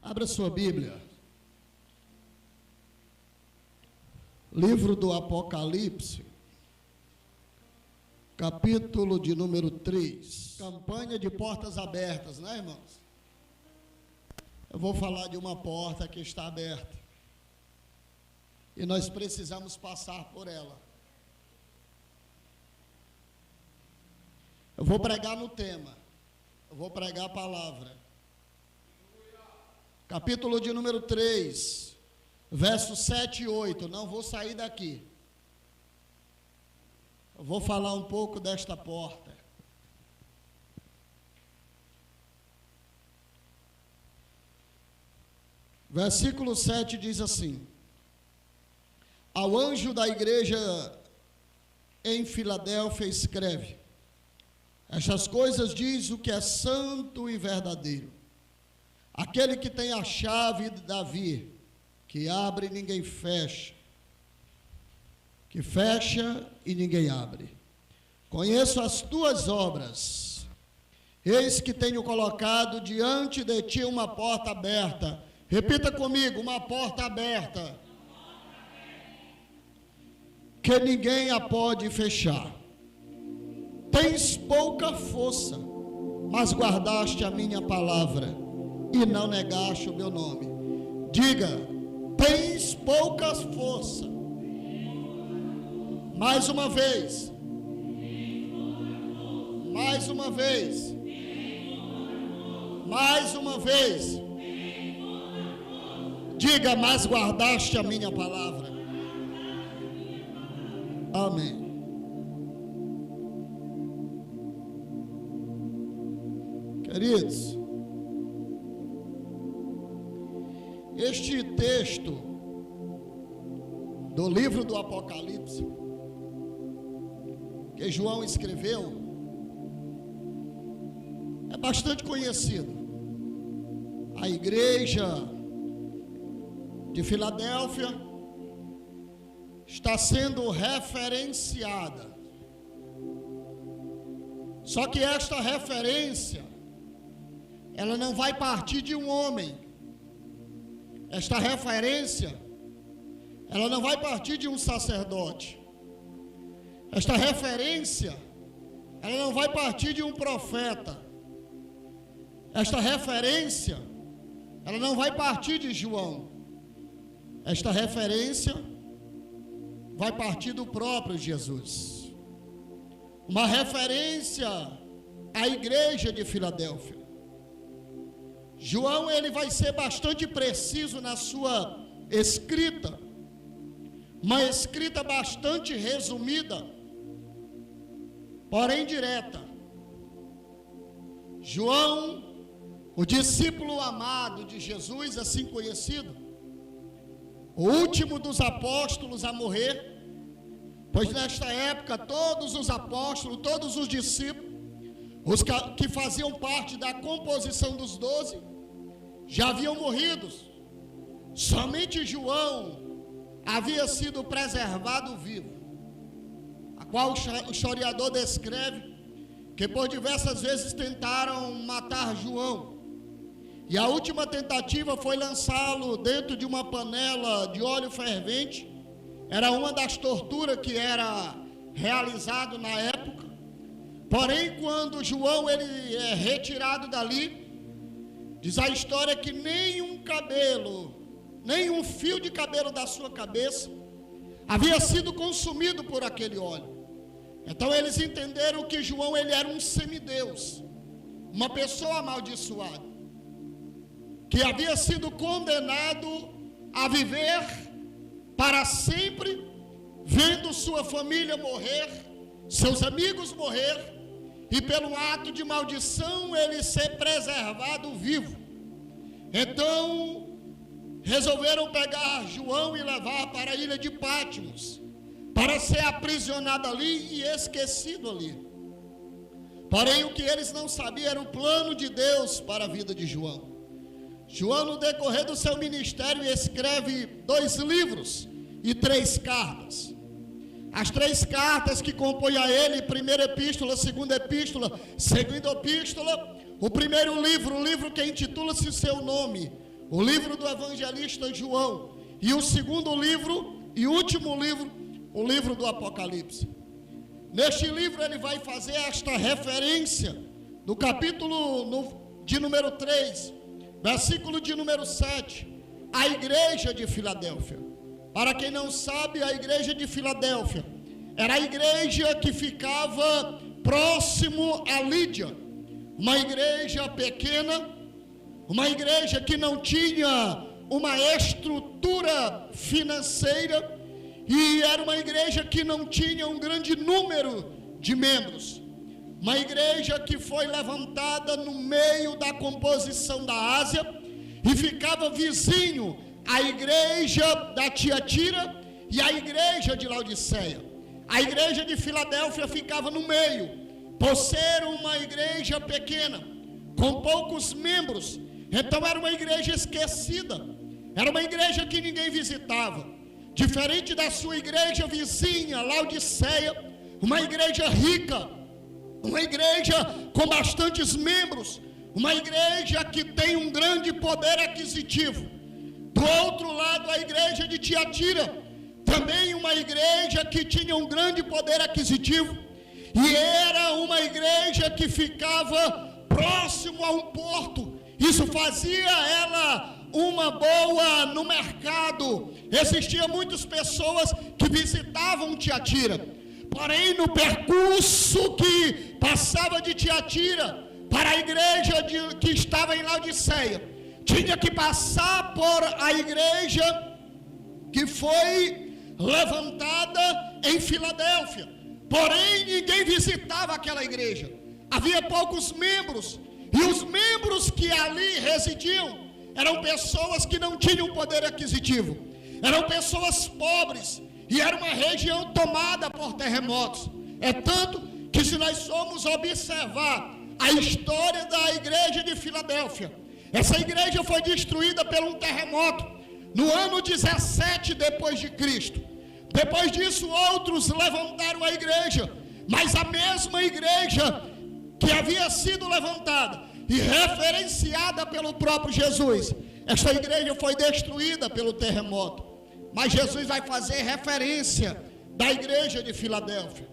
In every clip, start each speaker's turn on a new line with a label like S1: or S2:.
S1: Abra sua Bíblia. Livro do Apocalipse, capítulo de número 3. Campanha de portas abertas, né, irmãos? Eu vou falar de uma porta que está aberta. E nós precisamos passar por ela. Eu vou pregar no tema. Eu vou pregar a palavra. Capítulo de número 3, versos 7 e 8. Não vou sair daqui. Eu vou falar um pouco desta porta. Versículo 7 diz assim: ao anjo da igreja em Filadélfia escreve: estas coisas diz o que é santo e verdadeiro, aquele que tem a chave de Davi, que abre e ninguém fecha, que fecha e ninguém abre. Conheço as tuas obras, eis que tenho colocado diante de ti uma porta aberta. Repita comigo: uma porta aberta, que ninguém a pode fechar. Tens pouca força, mas guardaste a minha palavra e não negaste o meu nome. Diga: tens pouca força. Mais uma vez. Mais uma vez. Mais uma vez. Diga: mas guardaste a minha palavra. Amém. Queridos, este texto do livro do Apocalipse, que João escreveu, é bastante conhecido. A igreja de Filadélfia está sendo referenciada. Só que esta referência, ela não vai partir de um homem. Esta referência, ela não vai partir de um sacerdote. Esta referência, ela não vai partir de um profeta. Esta referência, ela não vai partir de João. Esta referência vai partir do próprio Jesus. Uma referência à igreja de Filadélfia. João, ele vai ser bastante preciso na sua escrita. Uma escrita bastante resumida, porém direta. João, o discípulo amado de Jesus, assim conhecido, o último dos apóstolos a morrer, pois nesta época todos os apóstolos, todos os discípulos, os que faziam parte da composição dos 12, já haviam morrido. Somente João havia sido preservado vivo, a qual o historiador descreve que por diversas vezes tentaram matar João, e a última tentativa foi lançá-lo dentro de uma panela de óleo fervente. Era uma das torturas que era realizado na época. Porém, quando João ele é retirado dali, diz a história que nenhum cabelo, nenhum fio de cabelo da sua cabeça havia sido consumido por aquele óleo. Então eles entenderam que João ele era um semideus, uma pessoa amaldiçoada, que havia sido condenado a viver para sempre, vendo sua família morrer, seus amigos morrer, e pelo ato de maldição ele ser preservado vivo. Então resolveram pegar João e levar para a ilha de Patmos, para ser aprisionado ali e esquecido ali. Porém, o que eles não sabiam era o plano de Deus para a vida de João. João, no decorrer do seu ministério, escreve 2 livros e 3 cartas. As 3 cartas que compõem a ele, primeira epístola, segunda epístola, segunda epístola, o primeiro livro, o livro que intitula-se Seu Nome, o livro do evangelista João, e o segundo livro e último livro, o livro do Apocalipse. Neste livro ele vai fazer esta referência do capítulo de número 3, versículo de número 7, a igreja de Filadélfia. Para quem não sabe, a igreja de Filadélfia era a igreja que ficava próximo a Lídia, uma igreja pequena, uma igreja que não tinha uma estrutura financeira, e era uma igreja que não tinha um grande número de membros. Uma igreja que foi levantada no meio da composição da Ásia e ficava vizinho à igreja da Tiatira e à igreja de Laodiceia. A igreja de Filadélfia ficava no meio, por ser uma igreja pequena, com poucos membros. Então era uma igreja esquecida, era uma igreja que ninguém visitava. Diferente da sua igreja vizinha, Laodiceia, uma igreja rica, uma igreja com bastantes membros, uma igreja que tem um grande poder aquisitivo. Do outro lado, a igreja de Tiatira, também uma igreja que tinha um grande poder aquisitivo, e era uma igreja que ficava próximo a um porto. Isso fazia ela uma boa no mercado. Existiam muitas pessoas que visitavam Tiatira, porém no percurso que passava de Tiatira para a igreja que estava em Laodiceia, tinha que passar por a igreja que foi levantada em Filadélfia. Porém ninguém visitava aquela igreja, havia poucos membros, e os membros que ali residiam eram pessoas que não tinham poder aquisitivo, eram pessoas pobres, e era uma região tomada por terremotos. É tanto que, se nós formos observar a história da igreja de Filadélfia, essa igreja foi destruída por um terremoto no ano 17 depois de Cristo. Depois disso, outros levantaram a igreja, mas a mesma igreja que havia sido levantada e referenciada pelo próprio Jesus, esta igreja foi destruída pelo terremoto. Mas Jesus vai fazer referência da igreja de Filadélfia,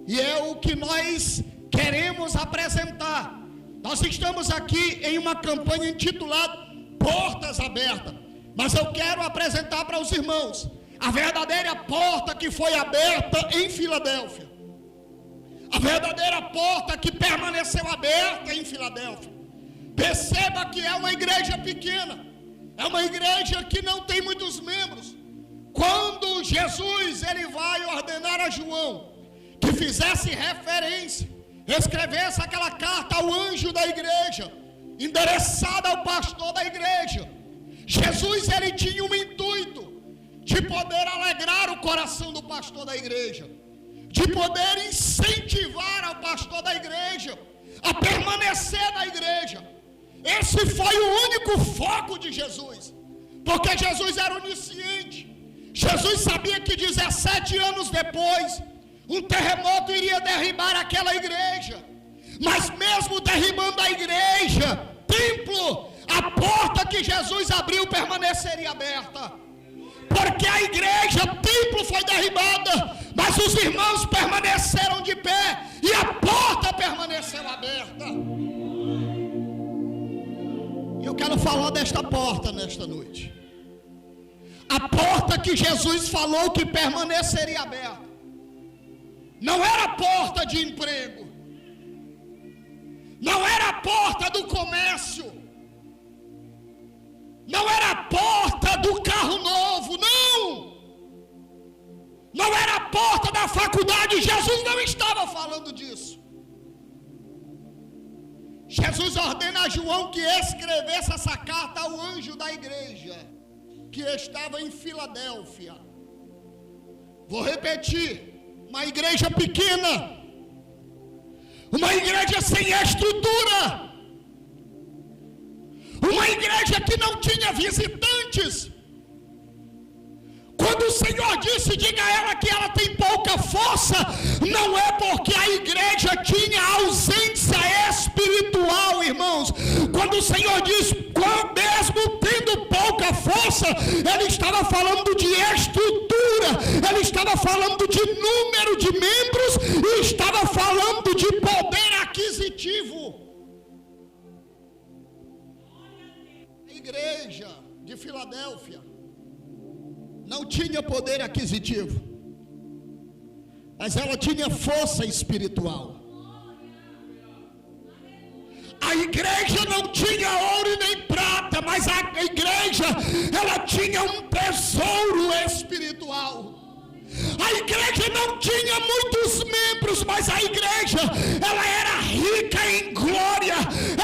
S1: e é o que nós queremos apresentar. Nós estamos aqui em uma campanha intitulada Portas Abertas, mas eu quero apresentar para os irmãos a verdadeira porta que foi aberta em Filadélfia, a verdadeira porta que permaneceu aberta em Filadélfia. Perceba que é uma igreja pequena, é uma igreja que não tem muitos membros. Quando Jesus ele vai ordenar a João que fizesse referência, escrevesse aquela carta ao anjo da igreja, endereçada ao pastor da igreja, Jesus ele tinha um intuito de poder alegrar o coração do pastor da igreja, de poder incentivar ao pastor da igreja a permanecer na igreja. Esse foi o único foco de Jesus, porque Jesus era onisciente. Jesus sabia que 17 anos depois um terremoto iria derribar aquela igreja, mas mesmo derribando a igreja, templo, a porta que Jesus abriu permaneceria aberta, porque a igreja, templo foi derribada, mas os irmãos permaneceram de pé e a porta permaneceu aberta. E eu quero falar desta porta nesta noite, a porta que Jesus falou que permaneceria aberta. Não era a porta de emprego, não era a porta do comércio, não era a porta do carro novo, não era a porta da faculdade. Jesus não estava falando disso. Jesus ordena a João que escrevesse essa carta ao anjo da igreja que estava em Filadélfia. Vou repetir: uma igreja pequena, uma igreja sem estrutura, uma igreja que não tinha visitantes. Quando o Senhor disse, diga a ela que ela tem pouca força, não é porque a igreja tinha ausência espiritual, irmão. Senhor diz, mesmo tendo pouca força, ele estava falando de estrutura, ele estava falando de número de membros e estava falando de poder aquisitivo. A igreja de Filadélfia não tinha poder aquisitivo, mas ela tinha força espiritual. A igreja não tinha ouro e nem prata, mas a igreja, ela tinha um tesouro espiritual. A igreja não tinha muitos membros, mas a igreja, ela era rica em glória,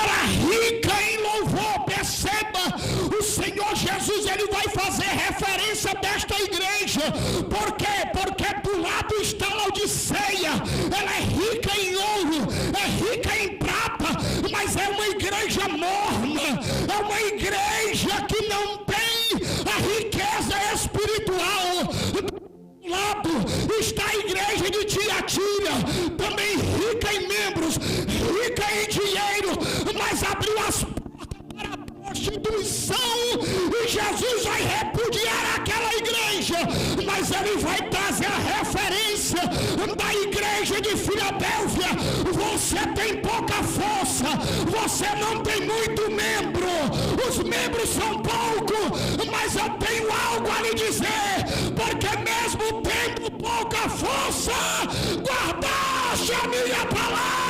S1: era rica em louvor. Perceba, o Senhor Jesus, ele vai fazer referência desta igreja. Por quê? Porque do lado está Laodiceia, ela é rica em ouro, é rica em prata, mas é uma igreja morna, é uma igreja que não tem a riqueza espiritual. Do lado está a igreja de Tiatira, também rica em membros, rica em dinheiro, mas abriu as portas para a prostituição, e Jesus vai repudiar aquela igreja, mas ele vai trazer a referência da igreja de Filadélfia. Você tem pouca força, você não tem muito membro, os membros são poucos, mas eu tenho algo a lhe dizer, porque mesmo tendo pouca força, guardaste a minha palavra.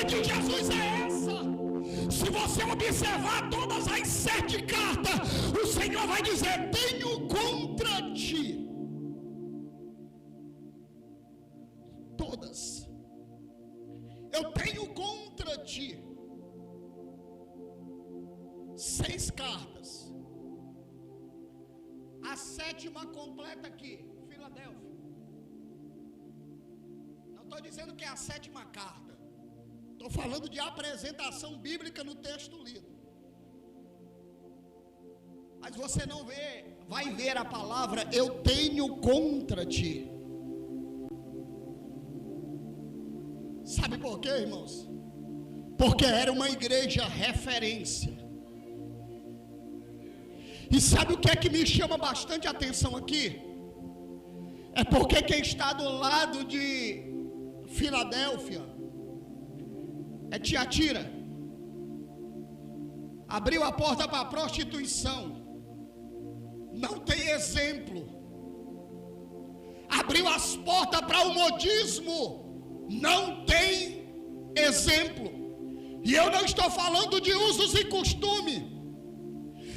S1: De Jesus é essa. Se você observar todas as 7 cartas, o Senhor vai dizer: tenho contra ti. Todas. Eu tenho contra ti 6 cartas. A 7ª completa aqui, Filadélfia. Não estou dizendo que é a 7ª carta. Estou falando de apresentação bíblica no texto lido. Mas você não vai ver a palavra eu tenho contra ti. Sabe por quê, irmãos? Porque era uma igreja referência. E sabe o que é que me chama bastante atenção aqui? É porque quem está do lado de Filadélfia é Tiatira. Abriu a porta para a prostituição, não tem exemplo. Abriu as portas para o modismo, não tem exemplo. E eu não estou falando de usos e costumes,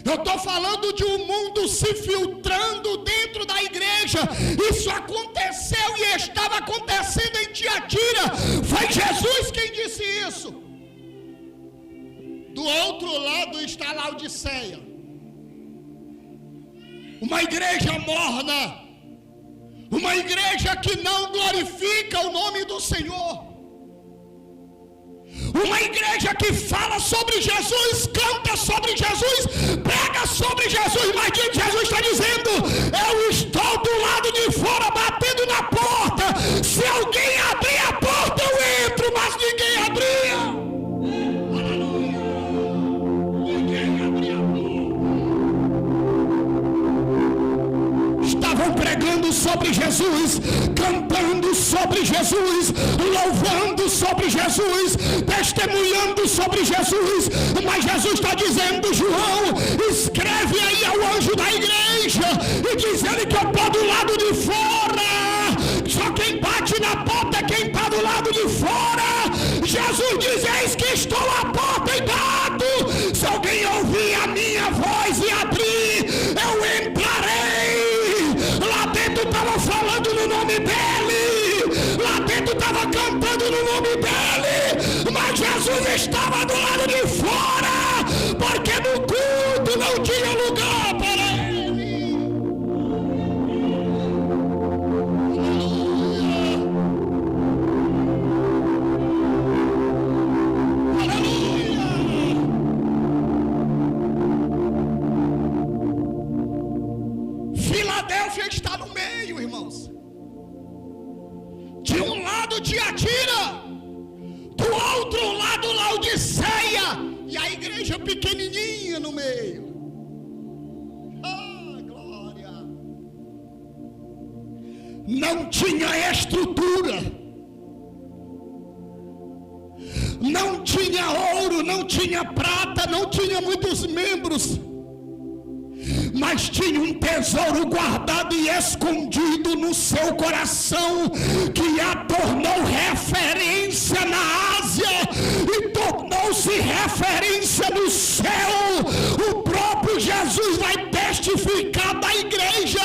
S1: eu estou falando de um mundo se filtrando dentro da igreja. Isso aconteceu e estava acontecendo em Tiatira. Foi Jesus quem disse isso. Do outro lado está Laodiceia, uma igreja morna, uma igreja que não glorifica o nome do Senhor. Uma igreja que fala sobre Jesus, canta sobre Jesus, prega sobre Jesus, mas Jesus está dizendo: eu estou do lado de fora batendo na porta. Se alguém abrir a porta eu entro, mas ninguém abria. Aleluia. Ninguém abria a porta. Estavam pregando sobre Jesus, cantando sobre Jesus, louvando sobre Jesus, testemunhando sobre Jesus, mas Jesus está dizendo: João, escreve aí ao anjo da igreja e diz ele que eu estou do lado de fora. Só quem bate na porta é quem está do lado de fora. Jesus diz: eis que estou à porta e bato. Se alguém ouvir a minha voz e abrir, eu entrarei. Lá dentro estava falando no nome dele, lá dentro estava cantando no nome dele, mas Jesus estava do lado de fora, porque no culto não tinha lugar para ele. Aleluia. Aleluia. pequenininha no meio. Ah, glória! Não tinha estrutura, não tinha ouro, não tinha prata, não tinha muitos membros, mas tinha um tesouro guardado e escondido no seu coração, que a tornou referência na Ásia e tornou-se referência no céu. O próprio Jesus vai testificar da igreja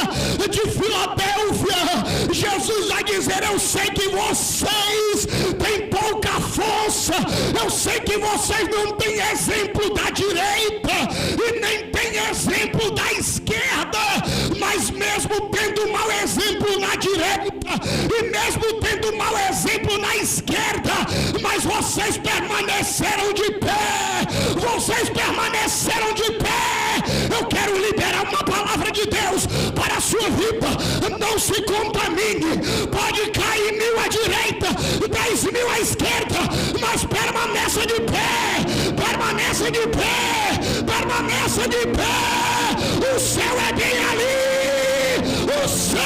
S1: de Filadélfia. Jesus vai dizer: eu sei que vocês têm pouca força, eu sei que vocês não têm exemplo da direita e nem têm exemplo da esquerda, mas mesmo tendo mau exemplo na direita e mesmo tendo mau exemplo na esquerda, mas vocês permaneceram de pé, vocês permaneceram de pé. Eu quero liberar uma palavra de Deus para a sua vida. Não se contamine, pode cair 1000 à direita, 10.000 à esquerda, mas permaneça de pé, permaneça de pé, permaneça de pé. O céu é bem ali, o céu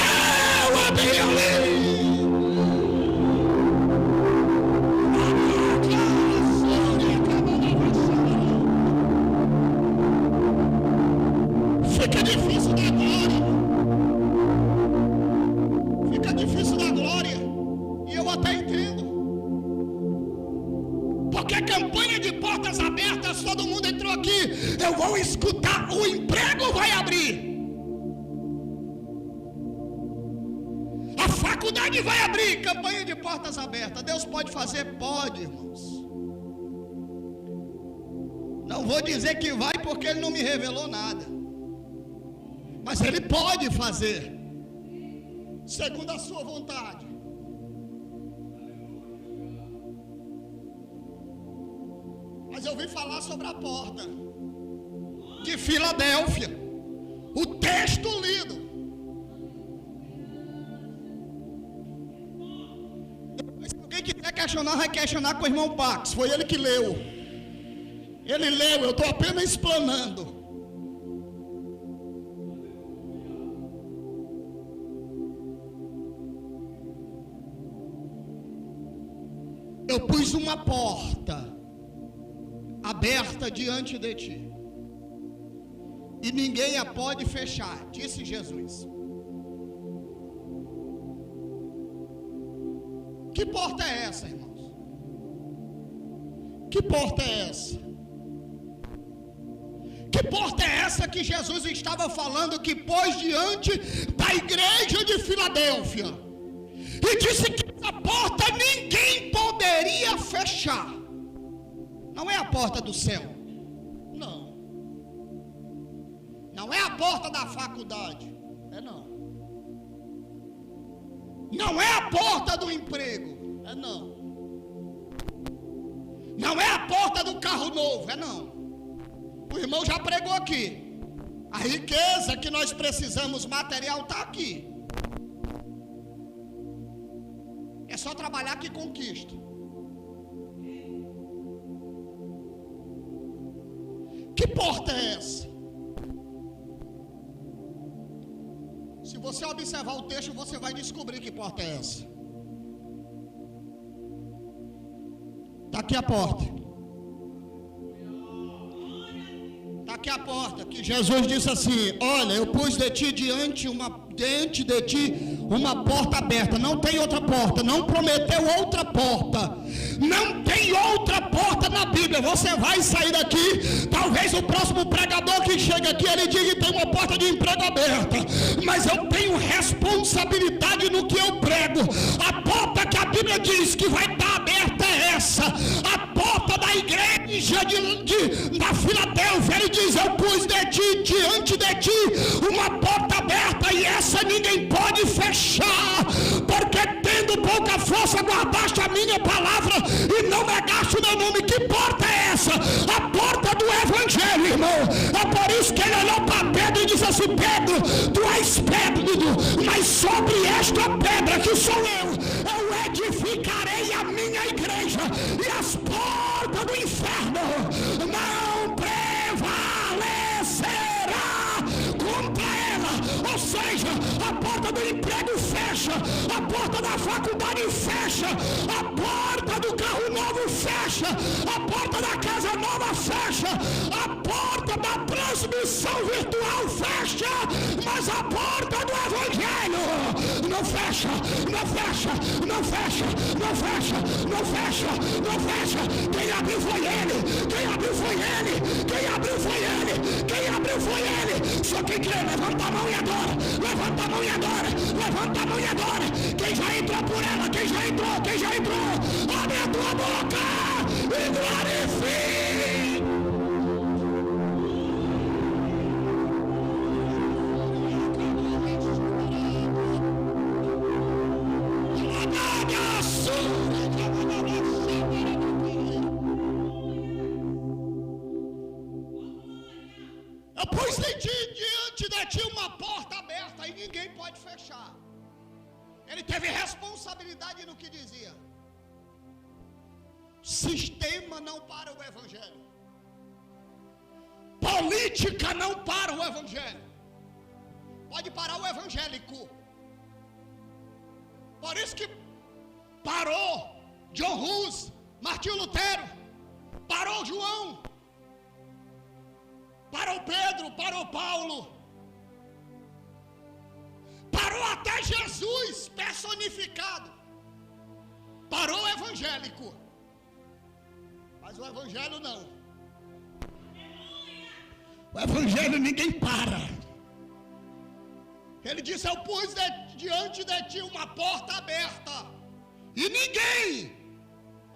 S1: é bem ali. Fica difícil da glória, fica difícil da glória, e eu até entendo, porque a campanha de portas abertas, todo mundo entrou aqui, eu vou escutar, o emprego vai abrir, a faculdade vai abrir, campanha de portas abertas. Deus pode fazer? Pode, irmãos. Não vou dizer que vai, porque Ele não me revelou nada, mas Ele pode fazer, segundo a sua vontade. Mas eu vim falar sobre a porta de Filadélfia, o texto lido. Se alguém quiser questionar, vai questionar com o irmão Pax, foi ele que leu. Ele leu, eu estou apenas explanando. Eu pus uma porta aberta diante de ti, e ninguém a pode fechar, disse Jesus. Que porta é essa, irmãos? Que porta é essa? Que porta é essa que Jesus estava falando, que pôs diante da igreja de Filadélfia, e disse que essa porta ninguém poderia fechar? Não é a porta do céu, não. Não é a porta da faculdade, não. Não é a porta do emprego, não. Não é a porta do carro novo, não. O irmão já pregou aqui. A riqueza que nós precisamos material está aqui. É só trabalhar que conquista. Que porta é essa? Se você observar o texto, você vai descobrir que porta é essa. Está aqui a porta. Está aqui a porta, que Jesus disse assim: olha, eu pus diante de ti uma porta aberta. Não tem outra porta, não prometeu outra porta, não tem outra porta na Bíblia. Você vai sair daqui, talvez o próximo pregador que chega aqui, ele diga que tem uma porta de emprego aberta, mas eu tenho responsabilidade no que eu prego. A porta que a Bíblia diz que vai estar aberta é essa, a porta da igreja da Filadélfia. Ele diz: eu pus diante de ti uma porta aberta, e essa ninguém pode fechar, porque tendo pouca força guardaste a minha palavra e não negaste o meu nome. Que porta é essa? A porta do evangelho, irmão. É por isso que ele olhou para Pedro e disse assim: Pedro, tu és Pedro, mas sobre esta pedra que sou eu edificarei a minha igreja, e as portas do inferno não a porta da faculdade fecha, a porta do carro novo fecha, a porta da casa nova fecha, a porta da transmissão virtual fecha, mas a porta do evangelho não fecha, não fecha, não fecha, não fecha, não fecha, não fecha. Quem abriu foi ele, quem abriu foi ele, quem abriu foi ele, quem abriu foi ele. Só quem crê, levanta a mão e adora, levanta a mão e adora, levanta a mão e adora. Quem já entrou por ela, quem já entrou, abre a tua boca e glorifica. Eu pus diante de ti uma porta aberta e ninguém pode fechar. Ele teve responsabilidade no que dizia. Sistema não para o evangelho. Política não para o evangelho. Pode parar o evangélico. Por isso que parou John Hus, Martinho Lutero, parou João, parou Pedro, parou Paulo, parou até Jesus personificado, parou o evangélico, mas o evangelho não. O evangelho ninguém para. Ele disse: eu pus diante de ti uma porta aberta e ninguém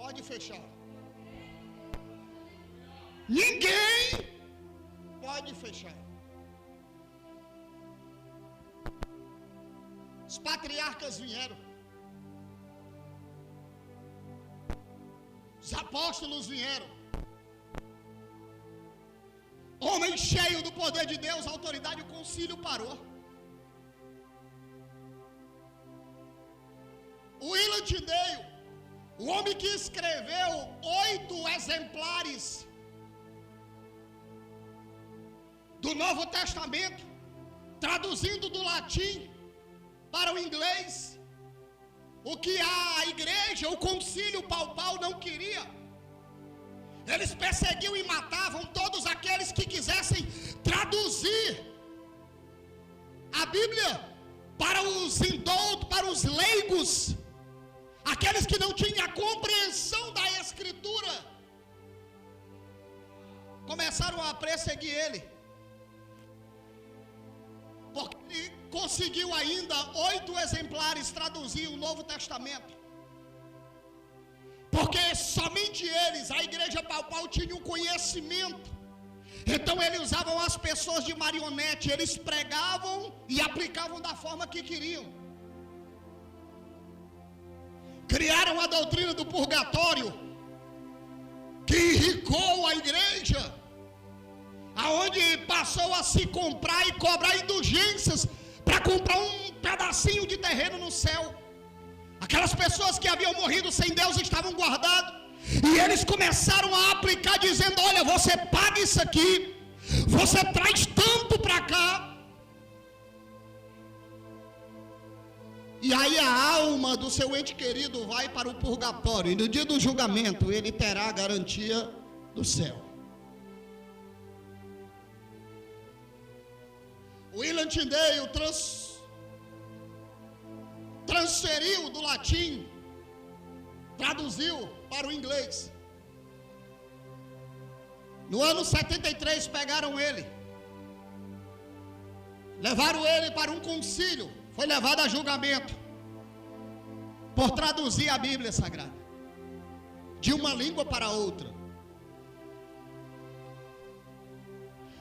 S1: pode fechar. Ninguém pode fechar. Os patriarcas vieram, os apóstolos vieram, homem cheio do poder de Deus, a autoridade, o concílio parou. O William Tyndale, o homem que escreveu 8 exemplares do Novo Testamento, traduzindo do latim para o inglês, o que a igreja, o concílio papal não queria. Eles perseguiam e matavam todos aqueles que quisessem traduzir a Bíblia para os indoutos, para os leigos, aqueles que não tinham a compreensão da Escritura. Começaram a perseguir ele, porque ele conseguiu ainda 8 exemplares traduzir o Novo Testamento. Porque somente eles, a igreja papal, tinha um conhecimento. Então eles usavam as pessoas de marionete, eles pregavam e aplicavam da forma que queriam. Criaram a doutrina do purgatório, que enricou a igreja, aonde passou a se comprar e cobrar indulgências para comprar um pedacinho de terreno no céu. Aquelas pessoas que haviam morrido sem Deus estavam guardadas, e eles começaram a aplicar dizendo: olha, você paga isso aqui, você traz tanto para cá, e aí a alma do seu ente querido vai para o purgatório, e no dia do julgamento ele terá a garantia do céu. William Tyndale transferiu do latim, traduziu para o inglês. No ano 73 pegaram ele, levaram ele para um concílio, foi levado a julgamento por traduzir a Bíblia Sagrada de uma língua para outra.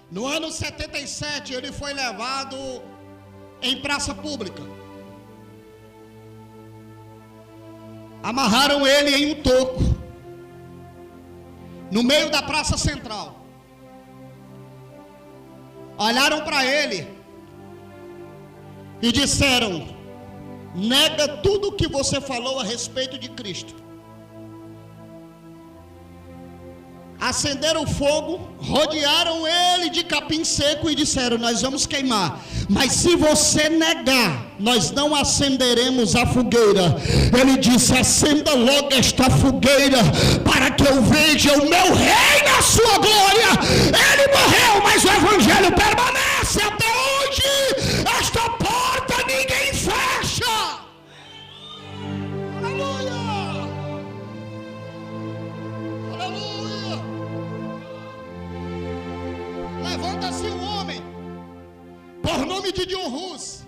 S1: No ano 77 ele foi levado em praça pública. Amarraram ele em um toco, no meio da praça central. Olharam para ele e disseram: nega tudo o que você falou a respeito de Cristo. acenderam o fogo, rodearam ele de capim seco e disseram: nós vamos queimar, mas se você negar, nós não acenderemos a fogueira. Ele disse: acenda logo esta fogueira, para que eu veja o meu rei na sua glória. Ele morreu, mas o evangelho permanece até hoje. Esta porta ninguém fecha. Aleluia. Aleluia. Levanta-se um homem, por nome de John Hus,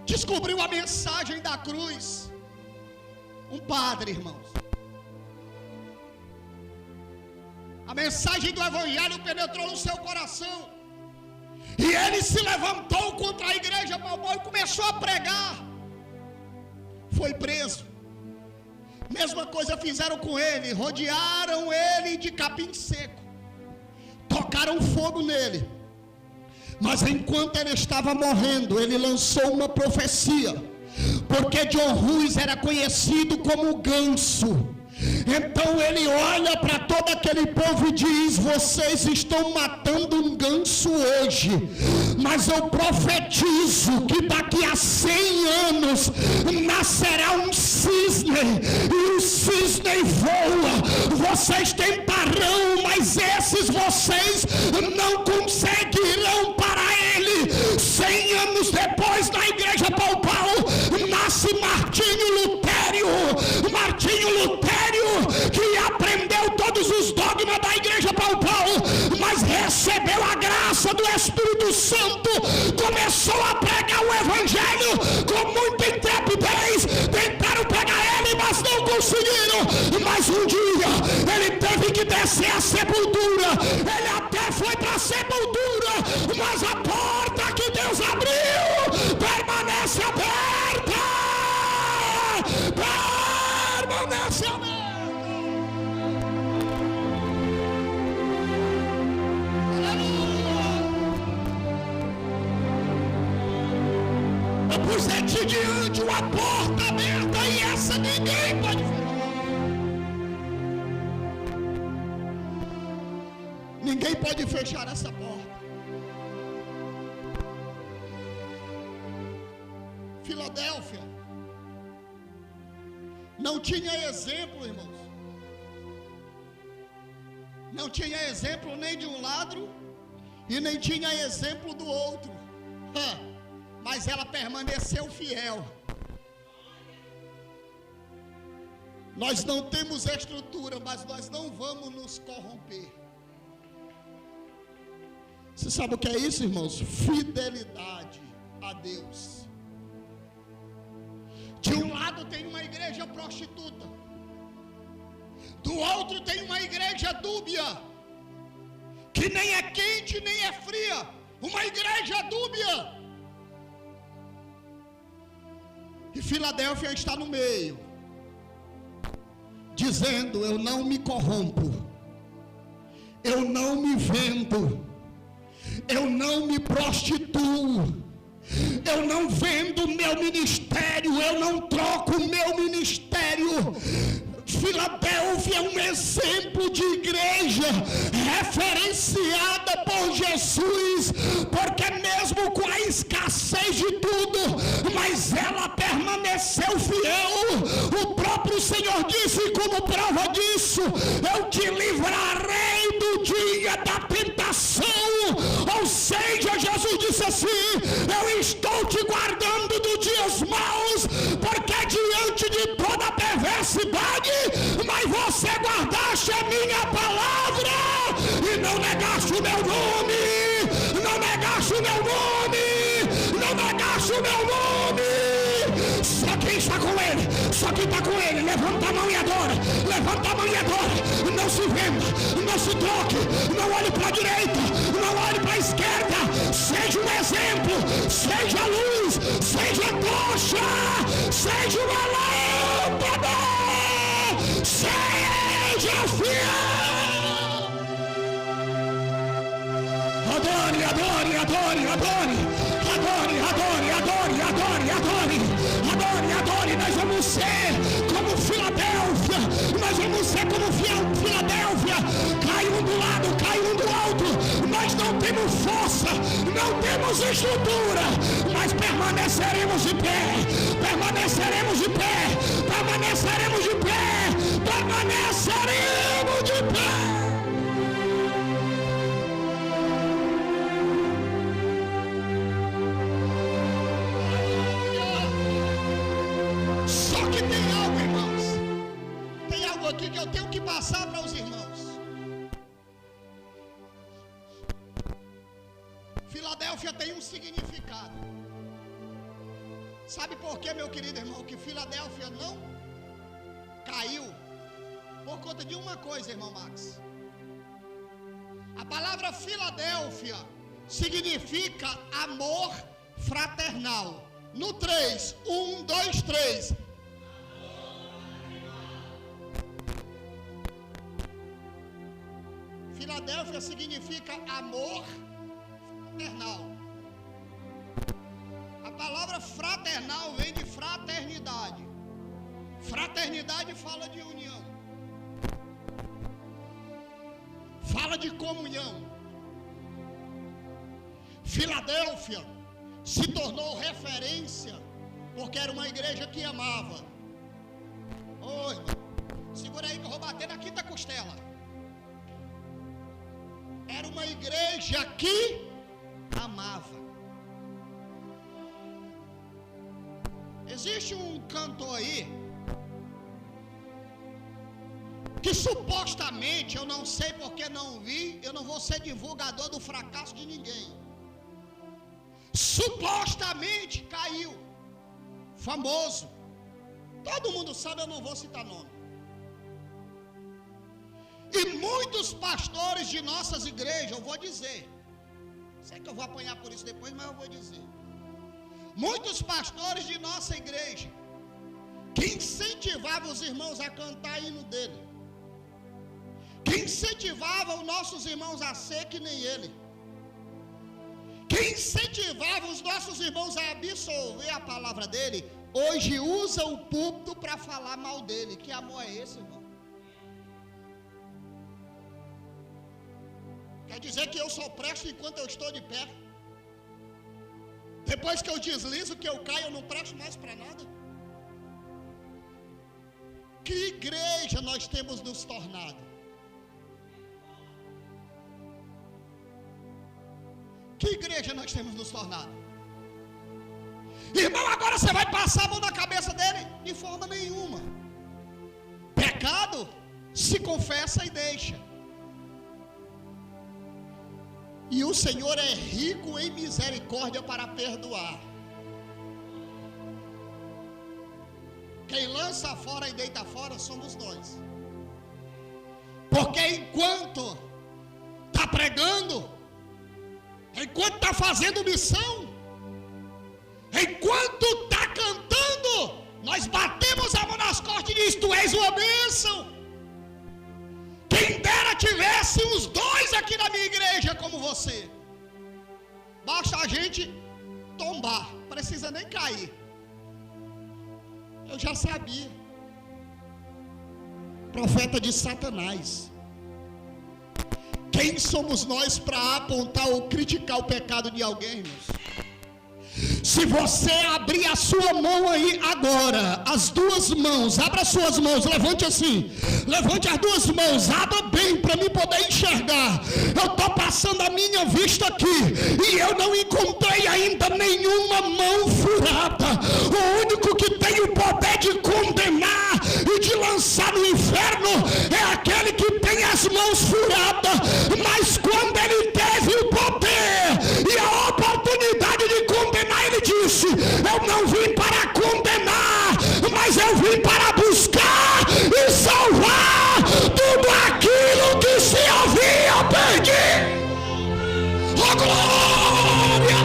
S1: descobriu a mensagem da cruz. Um padre, irmãos. A mensagem do evangelho penetrou no seu coração, e ele se levantou contra a igreja e começou a pregar. Foi preso. Mesma coisa fizeram com ele, rodearam ele de capim seco, tocaram fogo nele. Mas enquanto ele estava morrendo, ele lançou uma profecia, porque John Hus era conhecido como ganso. Então ele olha para todo aquele povo e diz: vocês estão matando um ganso hoje, mas eu profetizo que daqui a 100 anos nascerá um cisne, e o cisne voa. Vocês tentarão, mas esses vocês não conseguirão parar ele. 100 anos depois, na igreja papal, nasce Martinho Lutério, que aprendeu todos os dogmas da igreja papal, mas recebeu a graça do Espírito Santo, começou a pregar o evangelho com muita intrepidez. Tentaram pegar ele, mas não conseguiram. Mas um dia ele teve que descer a sepultura. Ele até foi para a sepultura, mas a porta que Deus abriu permanece aberta. Permanece aberta. Eu pus de diante uma porta aberta, e essa ninguém pode fechar. Ninguém pode fechar essa porta. Filadélfia não tinha exemplo, irmãos. Não tinha exemplo nem de um lado e nem tinha exemplo do outro. Mas ela permaneceu fiel. Nós não temos estrutura, mas nós não vamos nos corromper. Você sabe o que é isso, irmãos? Fidelidade a Deus. De um lado tem uma igreja prostituta, do outro tem uma igreja dúbia, que nem é quente nem é fria, uma igreja dúbia. E Filadélfia está no meio, dizendo: eu não me corrompo, eu não me vendo, eu não me prostituo, eu não vendo meu ministério, eu não troco meu ministério. Filadélfia é um exemplo de igreja referenciada por Jesus, porque mesmo com a escassez de tudo, mas ela permaneceu fiel. O próprio Senhor disse, como prova disso: eu te livrarei do dia da tentação. Ou seja, Jesus disse assim: eu estou te guardando dos dias maus, porque diante de toda a perversidade, mas você guardaste a minha palavra e não negaste o meu nome, não negaste o meu nome, não negaste o meu nome. Só quem está com ele, só quem está com ele, levanta a mão e adora, levanta a mão e adora. Não se venda, não se troque, não olhe para a direita, não olhe para a esquerda. Seja um exemplo, seja luz, seja tocha, seja uma lâmpada, seja fiel. Adore, adore, adore, adore, adore, adore, adore, adore, adore, adore, adore. Nós vamos ser como Filadélfia.
S2: temos força, não temos estrutura, mas permaneceremos de pé, permaneceremos de pé, permaneceremos de pé, permaneceremos de pé.
S1: Só que tem algo, irmãos. Tem algo aqui que eu tenho que passar para os irmãos. Filadélfia tem um significado. Sabe por quê, meu querido irmão, que Filadélfia não caiu? Por conta de uma coisa, irmão Max. A palavra Filadélfia significa amor fraternal. No 3, 1, 2, 3. Filadélfia significa amor fraternal. A palavra fraternal vem de fraternidade. Fraternidade fala de união, fala de comunhão. Filadélfia se tornou referência porque era uma igreja que amava. Oi, segura aí que eu vou bater na quinta costela. Era uma igreja que amava. Existe um cantor aí que supostamente, eu não sei porque não vi, eu não vou ser divulgador do fracasso de ninguém. Supostamente caiu, famoso, todo mundo sabe, eu não vou citar nome. E muitos pastores de nossas igrejas, eu vou dizer, sei que eu vou apanhar por isso depois, mas eu vou dizer. Muitos pastores de nossa igreja que incentivavam os irmãos a cantar hino dele, que incentivavam os nossos irmãos a ser que nem ele, que incentivavam os nossos irmãos a absorver a palavra dele, hoje usa o púlpito para falar mal dele. Que amor é esse, irmão? Quer dizer que eu só presto enquanto eu estou de pé? Depois que eu deslizo, que eu caio, eu não presto mais para nada? Que igreja nós temos nos tornado? Que igreja nós temos nos tornado? Irmão, agora você vai passar a mão na cabeça dele? De forma nenhuma. Pecado, se confessa e deixa. E o Senhor é rico em misericórdia para perdoar. Quem lança fora e deita fora somos nós. Porque enquanto está pregando, enquanto está fazendo missão, enquanto está cantando, nós batemos a mão nas costas e diz: tu és uma bênção. Quem dera tivesse uns dois aqui na minha igreja como você. Basta a gente tombar, precisa nem cair. Eu já sabia. Profeta de Satanás. Quem somos nós para apontar ou criticar o pecado de alguém, irmãos? Se você abrir a sua mão aí agora, as duas mãos, abra as suas mãos, levante assim, levante as duas mãos, abra bem para mim poder enxergar. Eu estou passando a minha vista aqui e eu não encontrei ainda nenhuma mão furada. O único que tem o poder de condenar e de lançar no inferno é aquele que tem as mãos furadas. Mas quando ele teve o poder e a oportunidade de condenar, ele disse: eu não vim para condenar, mas eu vim para buscar e salvar tudo aquilo que se havia perdido. Oh, glória!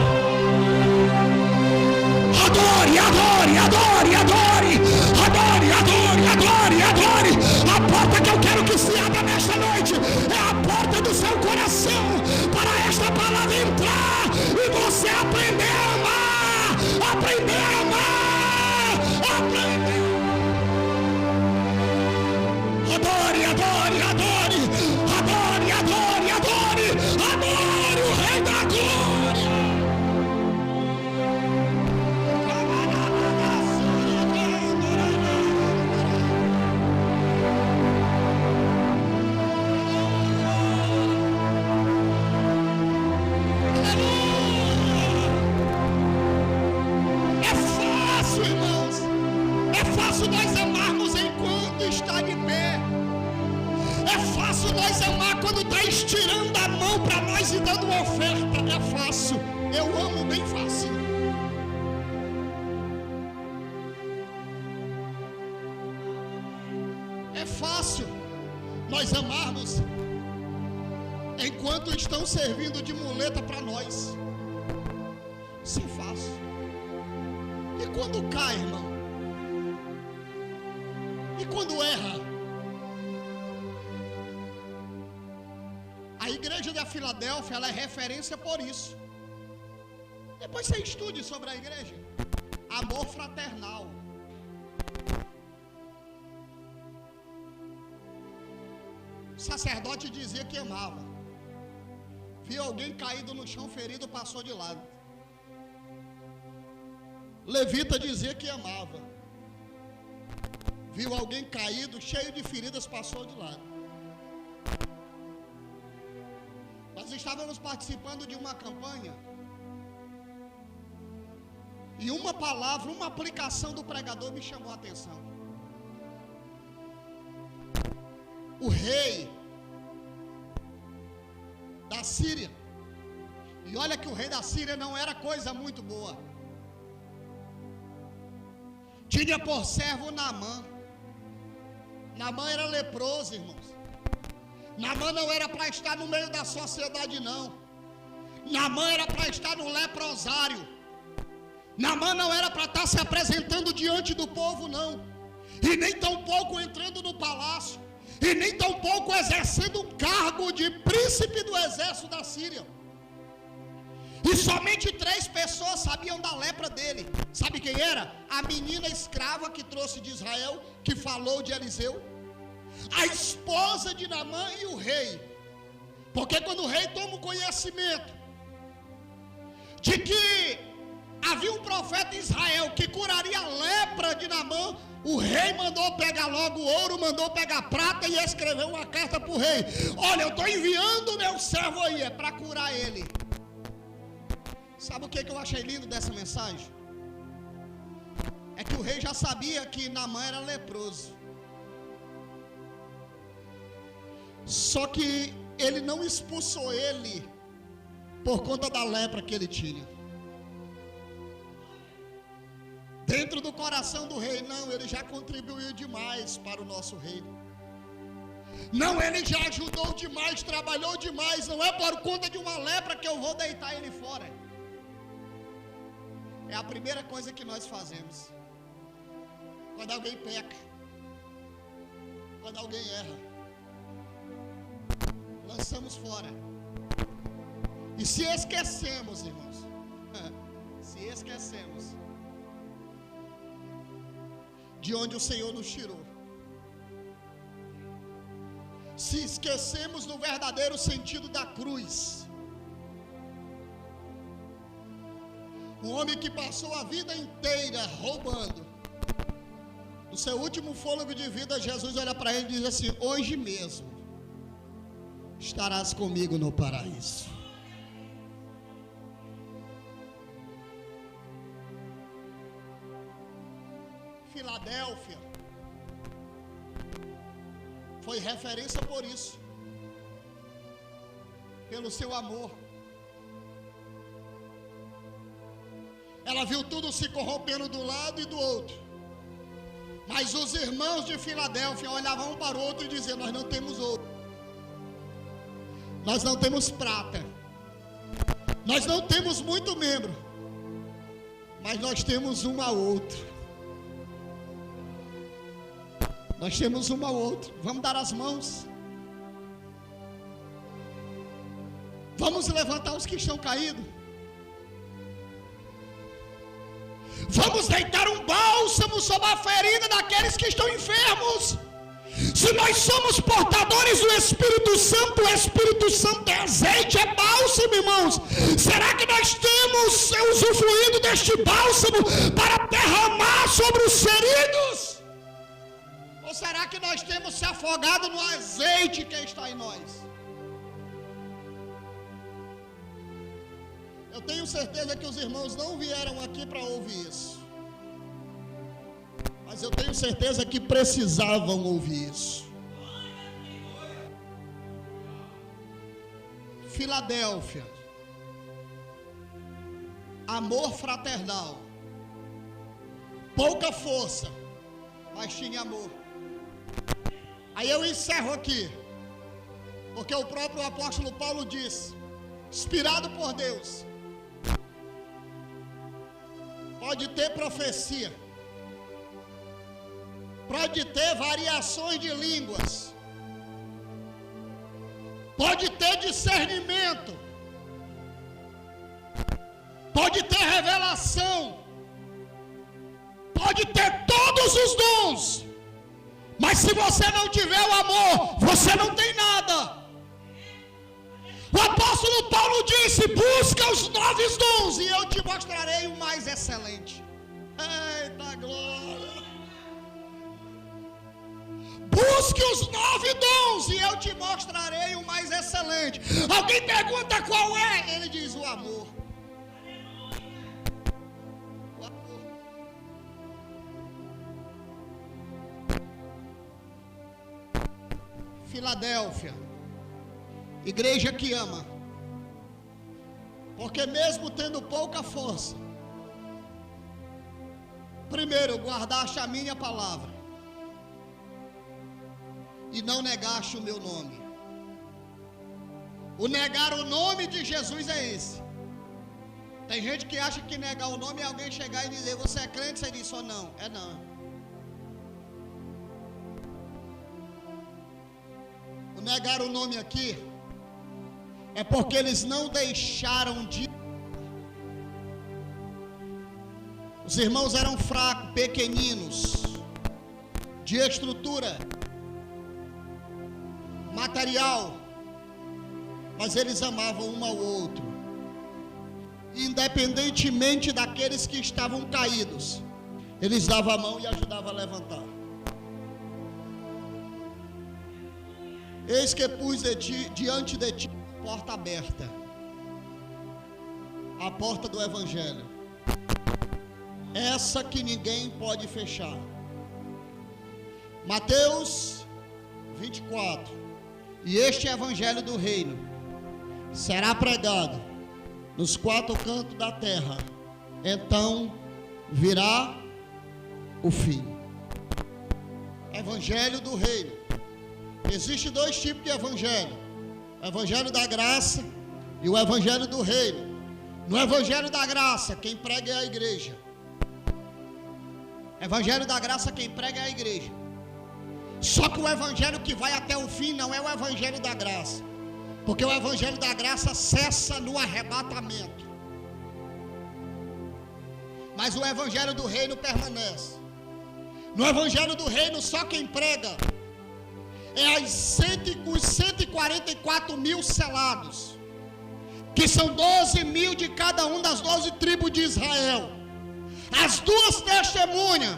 S1: Adore, adore, adore, adore, adore, adore, adore, adore. A porta que eu quero que se abra nesta noite é a porta do seu coração, para esta palavra entrar e você aprender a amar. Aprender a amar, aprender. olhando para nós e dando uma oferta. É fácil. Eu amo bem fácil. É fácil nós amarmos enquanto estão servindo de muleta para nós. Isso é fácil. E quando cai, irmão? E quando erra? A igreja da Filadélfia, ela é referência por isso. Depois você estude sobre a igreja. Amor fraternal. O sacerdote dizia que amava. Viu alguém caído no chão ferido, passou de lado. Levita dizia que amava. Viu alguém caído, cheio de feridas, passou de lado. Nós estávamos participando de uma campanha e uma palavra, uma aplicação do pregador me chamou a atenção. O rei da Síria, e olha que o rei da Síria não era coisa muito boa, tinha por servo Naamã. Naamã era leproso, irmãos. Naamã não era para estar no meio da sociedade, não. Naamã era para estar no leprosário. Naamã não era para estar se apresentando diante do povo, não. E nem tampouco entrando no palácio. E nem tampouco exercendo um cargo de príncipe do exército da Síria. E somente 3 pessoas sabiam da lepra dele. Sabe quem era? A menina escrava que trouxe de Israel, que falou de Eliseu, a esposa de Naamã e o rei. Porque quando o rei toma o conhecimento de que havia um profeta em Israel que curaria a lepra de Naamã, o rei mandou pegar logo ouro, mandou pegar prata e escreveu uma carta para o rei: olha, eu estou enviando o meu servo aí, é para curar ele. Sabe o que eu achei lindo dessa mensagem? É que o rei já sabia que Naamã era leproso. Só que ele não expulsou ele por conta da lepra que ele tinha. Dentro do coração do rei, não, ele já contribuiu demais para o nosso reino. Não, ele já ajudou demais, trabalhou demais. Não é por conta de uma lepra que eu vou deitar ele fora. É a primeira coisa que nós fazemos quando alguém peca, quando alguém erra. Lançamos fora. E se esquecemos, irmãos, se esquecemos de onde o Senhor nos tirou, se esquecemos do verdadeiro sentido da cruz, um homem que passou a vida inteira roubando, no seu último fôlego de vida, Jesus olha para ele e diz assim: hoje mesmo estarás comigo no paraíso. Filadélfia foi referência por isso, pelo seu amor. Ela viu tudo se corrompendo do lado e do outro, mas os irmãos de Filadélfia olhavam um para o outro e diziam: nós não temos ouro, nós não temos prata, nós não temos muito membro, mas nós temos um ao outro. Nós temos um ao outro. Vamos dar as mãos. Vamos levantar os que estão caídos. Vamos deitar um bálsamo sobre a ferida daqueles que estão enfermos. Se nós somos portadores do Espírito Santo, o Espírito Santo é azeite, é bálsamo, irmãos. Será que nós temos usufruído deste bálsamo para derramar sobre os feridos? Ou será que nós temos se afogado no azeite que está em nós? Eu tenho certeza que os irmãos não vieram aqui para ouvir isso, mas eu tenho certeza que precisavam ouvir isso. Filadélfia. Amor fraternal. Pouca força, mas tinha amor. Aí eu encerro aqui, porque o próprio apóstolo Paulo diz, inspirado por Deus, pode ter profecia, pode ter variações de línguas, pode ter discernimento, pode ter revelação, pode ter todos os dons, mas se você não tiver o amor, você não tem nada. O apóstolo Paulo disse, busca os 9 dons e eu te mostrarei o mais excelente. Eita glória! Busque os 9 dons e eu te mostrarei o mais excelente. Alguém pergunta qual é? Ele diz o amor. O amor. Filadélfia, igreja que ama, porque mesmo tendo pouca força, primeiro guardaste a minha palavra e não negaste o meu nome. O negar o nome de Jesus é esse. Tem gente que acha que negar o nome é alguém chegar e dizer, você é crente? Você diz, só não. É não. O negar o nome aqui é porque eles não deixaram de... Os irmãos eram fracos, pequeninos, de estrutura material, mas eles amavam um ao outro, independentemente daqueles que estavam caídos, eles davam a mão e ajudavam a levantar. Eis que pus diante de ti a porta aberta, a porta do Evangelho, essa que ninguém pode fechar. Mateus 24. E este Evangelho do Reino será pregado nos 4 cantos da terra, então virá o fim. Evangelho do Reino. Existem 2 tipos de evangelho: o evangelho da graça e o evangelho do reino. No evangelho da graça, quem prega é a igreja. Evangelho da graça, quem prega é a igreja. Só que o evangelho que vai até o fim não é o evangelho da graça, porque o evangelho da graça cessa no arrebatamento, mas o evangelho do reino permanece. No evangelho do reino, só quem prega é os 144 mil selados, que são 12 mil de cada um das 12 tribos de Israel, as 2 testemunhas,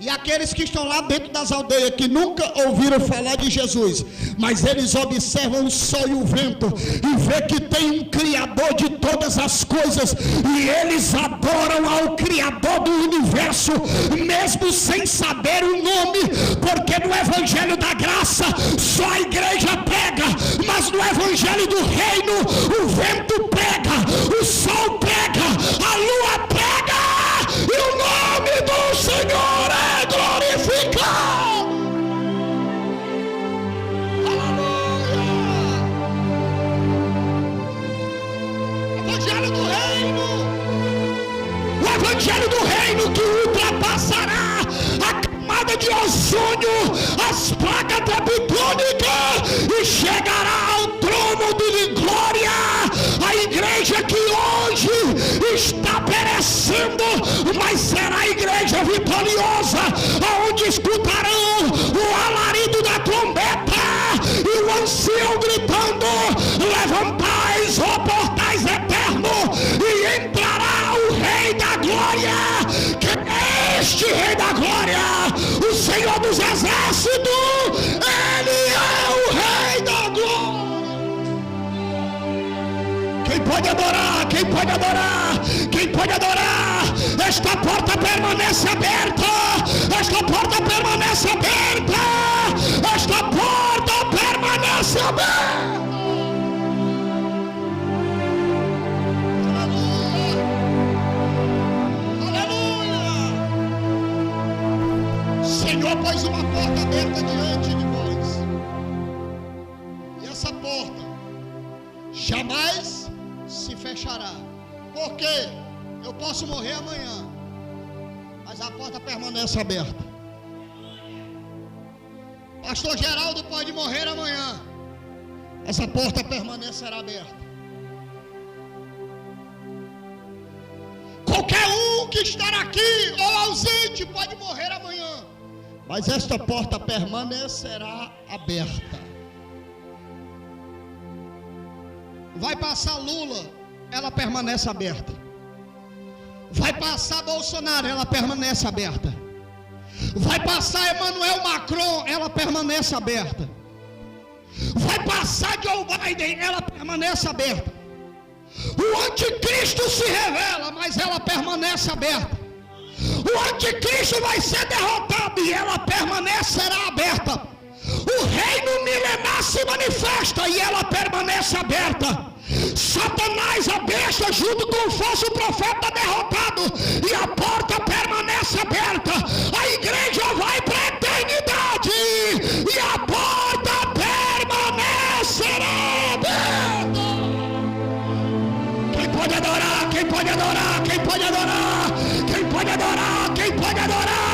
S1: e aqueles que estão lá dentro das aldeias, que nunca ouviram falar de Jesus, mas eles observam o sol e o vento, e vê que tem um Criador de todas as coisas, e eles adoram ao Criador do universo, mesmo sem saber o nome, porque no Evangelho da graça, só a igreja pega, mas no Evangelho do reino, o vento pega, o sol pega, a lua pega, e o nome do Senhor é glorificado. Aleluia. Evangelho do reino. O evangelho do reino que ultrapassará a camada de ozônio, as placas tectônicas, e chegará ao trono de glória. A igreja que hoje está perecendo, mas será a igreja vitoriosa, aonde escutarão o alarido da trombeta e o ancião gritando: levantais, ó portais eternos, e entrará o Rei da Glória. Que é este Rei da Glória? O Senhor dos Exércitos. Ele é o Rei da Glória. Quem pode adorar? Quem pode adorar? Quem pode adorar? Esta porta permanece aberta. Esta porta permanece aberta. Esta porta permanece aberta. uma porta aberta diante de vós. E essa porta jamais se fechará. Por quê? Eu posso morrer amanhã, mas a porta permanece aberta. Pastor Geraldo pode morrer amanhã, essa porta permanecerá aberta. Qualquer um que estar aqui ou ausente pode morrer amanhã, mas esta porta permanecerá aberta. Vai passar Lula, ela permanece aberta. Vai passar Bolsonaro, ela permanece aberta. Vai passar Emmanuel Macron, ela permanece aberta. Vai passar Joe Biden, ela permanece aberta. O anticristo se revela, mas ela permanece aberta. O anticristo vai ser derrotado e ela permanecerá aberta. O reino milenar se manifesta e ela permanece aberta. Satanás, a besta, junto com o falso profeta, derrotado, e a porta permanece aberta. A igreja vai para a eternidade e a porta permanecerá aberta. Quem pode adorar? Quem pode adorar? Quem pode adorar? Quem pode adorar? Quem pode adorar?